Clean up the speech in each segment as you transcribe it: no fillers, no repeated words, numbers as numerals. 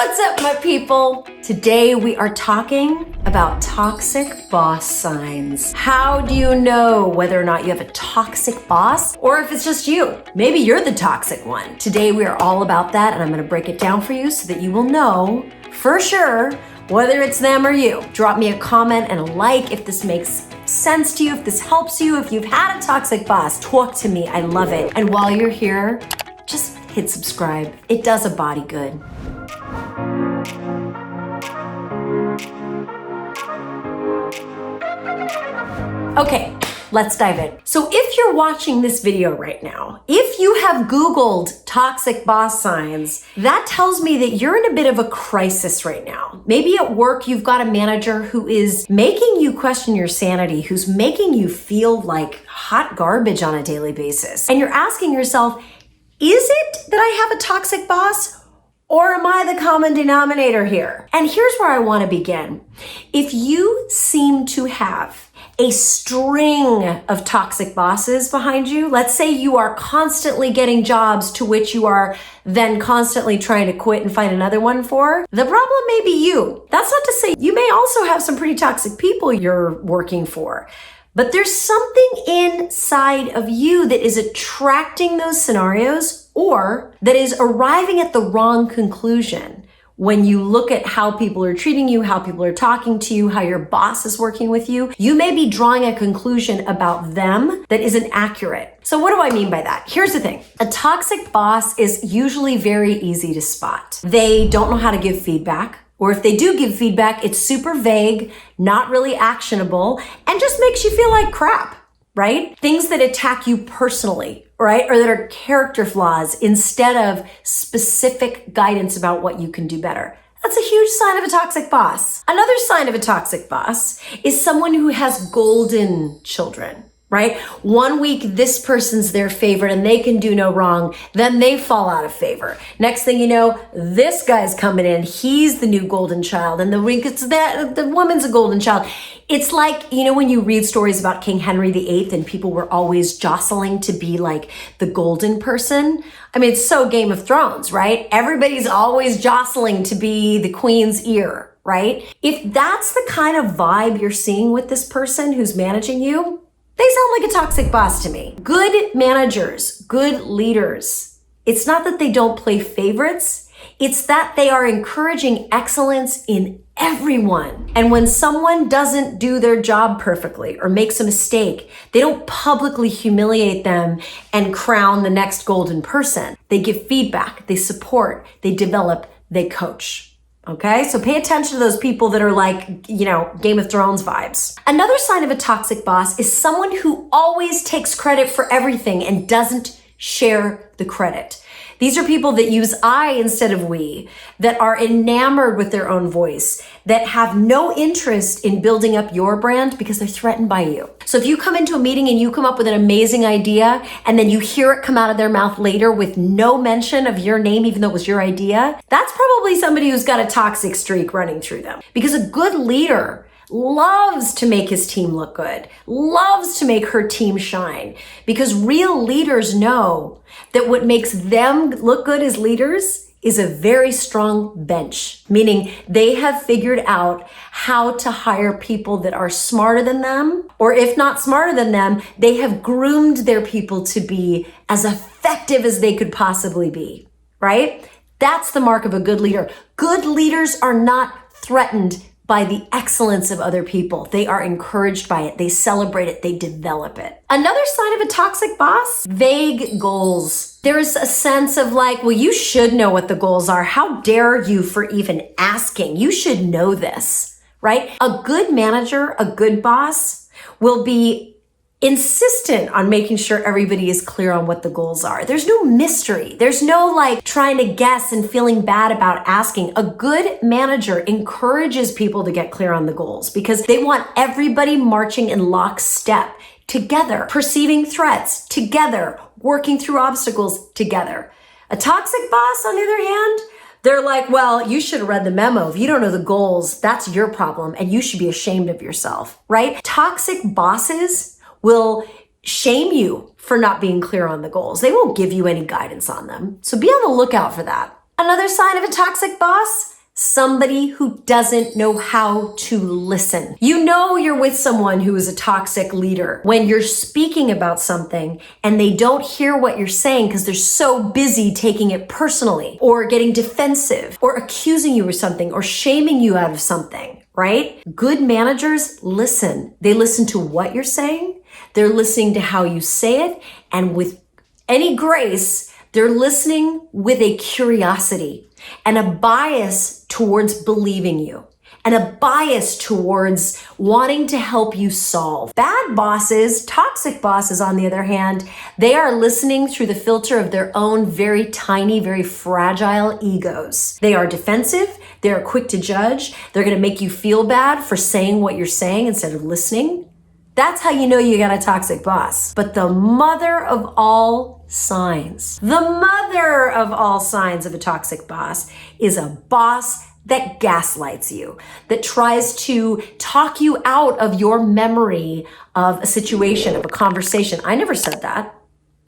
What's up, my people? Today we are talking about toxic boss signs. How do you know whether or not you have a toxic boss or if it's just you? Maybe you're the toxic one. Today we are all about that, and I'm going to break it down for you so that you will know for sure whether it's them or you. Drop me a comment and a like if this makes sense to you, if this helps you, if you've had a toxic boss. Talk to me. I love it. And while you're here, just hit subscribe. It does a body good. Okay, let's dive in. So if you're watching this video right now, if you have Googled toxic boss signs, that tells me that you're in a bit of a crisis right now. Maybe at work, you've got a manager who is making you question your sanity, who's making you feel like hot garbage on a daily basis. And you're asking yourself, is it that I have a toxic boss? Or am I the common denominator here? And here's where I want to begin. If you seem to have a string of toxic bosses behind you, let's say you are constantly getting jobs to which you are then constantly trying to quit and find another one for, the problem may be you. That's not to say you may also have some pretty toxic people you're working for. But there's something inside of you that is attracting those scenarios or that is arriving at the wrong conclusion when you look at how people are treating you, how people are talking to you, how your boss is working with you. You may be drawing a conclusion about them that isn't accurate. So what do I mean by that? Here's the thing. A toxic boss is usually very easy to spot. They don't know how to give feedback. Or if they do give feedback, it's super vague, not really actionable, and just makes you feel like crap, right? Things that attack you personally, right? Or that are character flaws instead of specific guidance about what you can do better. That's a huge sign of a toxic boss. Another sign of a toxic boss is someone who has golden children. Right? 1 week, this person's their favorite and they can do no wrong. Then they fall out of favor. Next thing you know, this guy's coming in. He's the new golden child. And the week it's that the woman's a golden child. It's like, you know, when you read stories about King Henry VIII and people were always jostling to be like the golden person. I mean, it's so Game of Thrones, right? Everybody's always jostling to be the queen's ear, right? If that's the kind of vibe you're seeing with this person who's managing you, they sound like a toxic boss to me. Good managers, good leaders, it's not that they don't play favorites, it's that they are encouraging excellence in everyone. And when someone doesn't do their job perfectly or makes a mistake, they don't publicly humiliate them and crown the next golden person. They give feedback, they support, they develop, they coach. Okay, so pay attention to those people that are like, you know, Game of Thrones vibes. Another sign of a toxic boss is someone who always takes credit for everything and doesn't share the credit. These are people that use I instead of we, that are enamored with their own voice, that have no interest in building up your brand because they're threatened by you. So if you come into a meeting and you come up with an amazing idea and then you hear it come out of their mouth later with no mention of your name, even though it was your idea, that's probably somebody who's got a toxic streak running through them. Because a good leader loves to make his team look good, loves to make her team shine, because real leaders know that what makes them look good as leaders is a very strong bench, meaning they have figured out how to hire people that are smarter than them, or if not smarter than them, they have groomed their people to be as effective as they could possibly be, right? That's the mark of a good leader. Good leaders are not threatened by the excellence of other people. They are encouraged by it. They celebrate it. They develop it. Another sign of a toxic boss, vague goals. There's a sense of like, well, you should know what the goals are. How dare you for even asking? You should know this, right? A good manager, a good boss will be insistent on making sure everybody is clear on what the goals are. There's no mystery. There's no like trying to guess and feeling bad about asking. A good manager encourages people to get clear on the goals because they want everybody marching in lockstep together, perceiving threats together, working through obstacles together. A toxic boss, on the other hand, they're like, well, you should have read the memo. If you don't know the goals, that's your problem and you should be ashamed of yourself, right? Toxic bosses will shame you for not being clear on the goals. They won't give you any guidance on them. So be on the lookout for that. Another sign of a toxic boss, Somebody who doesn't know how to listen. You know you're with someone who is a toxic leader when you're speaking about something and they don't hear what you're saying because they're so busy taking it personally or getting defensive or accusing you of something or shaming you out of something, right? Good managers listen. They listen to what you're saying. They're listening to how you say it. And with any grace, they're listening with a curiosity and a bias towards believing you and a bias towards wanting to help you solve. Bad bosses, toxic bosses, on the other hand, they are listening through the filter of their own very tiny, very fragile egos. They are defensive. They are quick to judge. They're going to make you feel bad for saying what you're saying instead of listening. That's how you know you got a toxic boss. But the mother of all signs of a toxic boss is a boss that gaslights you, that tries to talk you out of your memory of a situation, of a conversation. I never said that.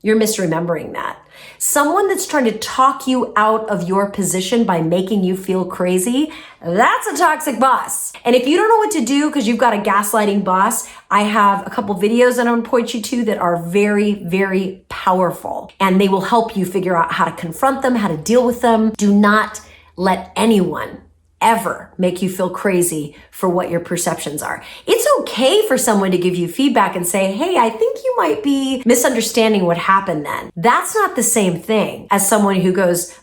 You're misremembering that. Someone that's trying to talk you out of your position by making you feel crazy, that's a toxic boss. And if you don't know what to do because you've got a gaslighting boss, I have a couple videos that I'm going to point you to that are very, very powerful. And they will help you figure out how to confront them, how to deal with them. Do not let anyone ever make you feel crazy for what your perceptions are. It's okay for someone to give you feedback and say, hey, I think you might be misunderstanding what happened then. That's not the same thing as someone who goes,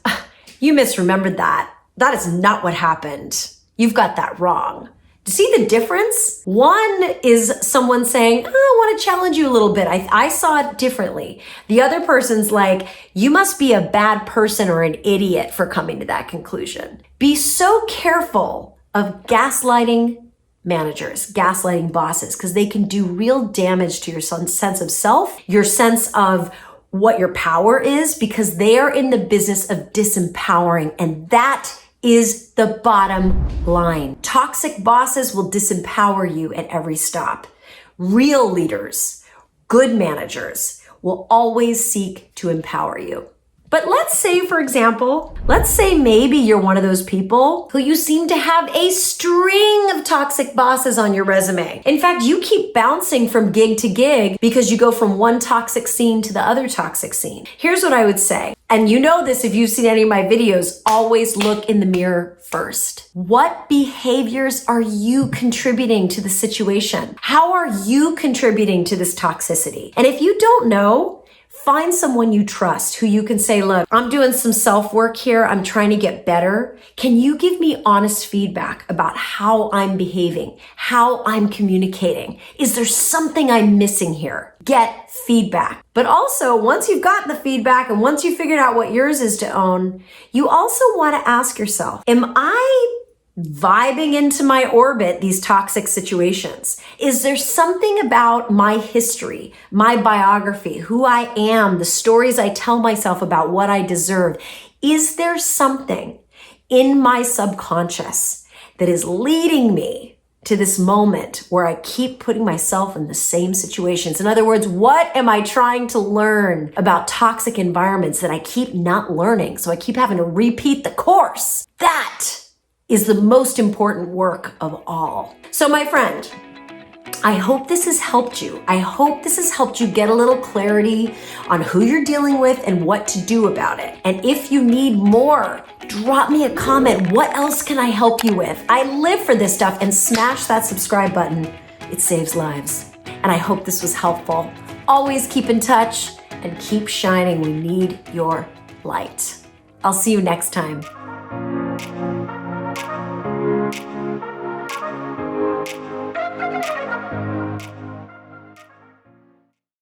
you misremembered that. That is not what happened. You've got that wrong. Do you see the difference? One is someone saying, I want to challenge you a little bit. I saw it differently. The other person's like, you must be a bad person or an idiot for coming to that conclusion. Be so careful of gaslighting managers, gaslighting bosses, because they can do real damage to your sense of self, your sense of what your power is, because they are in the business of disempowering, and that is the bottom line. Toxic bosses will disempower you at every stop. Real leaders, good managers, will always seek to empower you. But let's say, for example, maybe you're one of those people who you seem to have a string of toxic bosses on your resume. In fact, you keep bouncing from gig to gig because you go from one toxic scene to the other toxic scene. Here's what I would say. And you know this if you've seen any of my videos, always look in the mirror first. What behaviors are you contributing to the situation? How are you contributing to this toxicity? And if you don't know, find someone you trust who you can say, look, I'm doing some self-work here. I'm trying to get better. Can you give me honest feedback about how I'm behaving, how I'm communicating? Is there something I'm missing here? Get feedback. But also, once you've gotten the feedback and once you figured out what yours is to own, you also want to ask yourself, am I vibing into my orbit these toxic situations? Is there something about my history, my biography, who I am, the stories I tell myself about what I deserve? Is there something in my subconscious that is leading me to this moment where I keep putting myself in the same situations? In other words, what am I trying to learn about toxic environments that I keep not learning? So I keep having to repeat the course. That is the most important work of all. So my friend, I hope this has helped you. I hope this has helped you get a little clarity on who you're dealing with and what to do about it. And if you need more, drop me a comment. What else can I help you with? I live for this stuff, and smash that subscribe button. It saves lives. And I hope this was helpful. Always keep in touch and keep shining. We need your light. I'll see you next time.